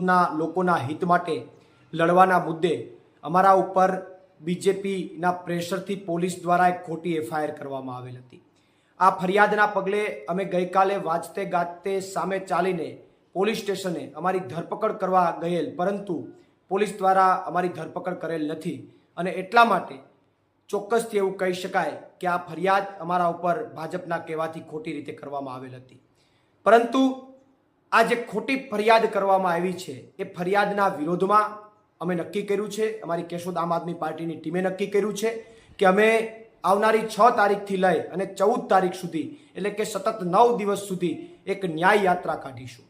કેશોદના લોકોના હિત માટે લડવાના મુદ્દે અમારા ઉપર બીજેપીના પ્રેશરથી પોલીસ દ્વારા એક ખોટી એફઆઈઆર કરવામાં આવેલ હતી। આ ફરિયાદના પગલે અમે ગઈકાલે વાજતે ગાજતે સામે ચાલીને પોલીસ સ્ટેશને અમારી ધરપકડ કરવા ગયેલ, પરંતુ પોલીસ દ્વારા અમારી ધરપકડ કરેલ નથી અને એટલા માટે ચોક્કસથી એવું કહી શકાય કે આ ફરિયાદ અમારા ઉપર ભાજપના કહેવાથી ખોટી રીતે કરવામાં આવેલ હતી। પરંતુ આ જે ખોટી ફરિયાદ કરવામાં આવી છે એ ફરિયાદના વિરોધમાં અમે નક્કી કર્યું છે, અમારી કેશોદ આમ આદમી પાર્ટીની ટીમે નક્કી કર્યું છે કે અમે આવનારી 6 તારીખથી લઈ અને 14 તારીખ સુધી, એટલે કે સતત 9 દિવસ સુધી એક ન્યાય યાત્રા કાઢીશું।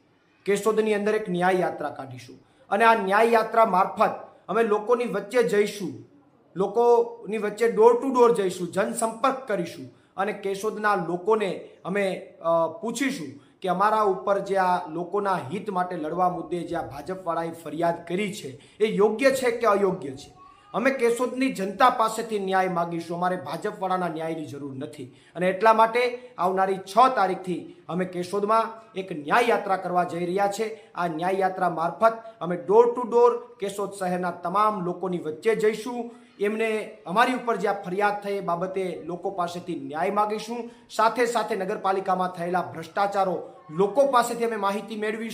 કેશોદની અંદર એક ન્યાય યાત્રા કાઢીશું અને આ ન્યાય યાત્રા મારફત અમે લોકોની વચ્ચે જઈશું, લોકોની વચ્ચે ડોર ટુ ડોર જઈશું, જનસંપર્ક કરીશું અને કેશોદના લોકોને અમે પૂછીશું કે અમારા ઉપર જે આ લોકોના હિત માટે લડવા મુદ્દે જે આ ભાજપવાળાએ ફરિયાદ કરી છે એ યોગ્ય છે કે અયોગ્ય છે। અમે કેશોદની જનતા પાસેથી ન્યાય માગીશું, અમારે ભાજપવાળાના ન્યાયની જરૂર નથી અને એટલા માટે આવનારી 6 તારીખથી અમે કેશોદમાં એક ન્યાય યાત્રા કરવા જઈ રહ્યા છે। આ ન્યાય યાત્રા મારફત અમે ડોર ટુ ડોર કેશોદ શહેરના તમામ લોકોની વચ્ચે જઈશું, એમને અમારી ઉપર જે આ ફરિયાદ થઈ એ બાબતે લોકો પાસેથી ન્યાય માગીશું, સાથે સાથે નગરપાલિકામાં થયેલા ભ્રષ્ટાચારો લોકો પાસેથી અમે માહિતી મેળવીશું।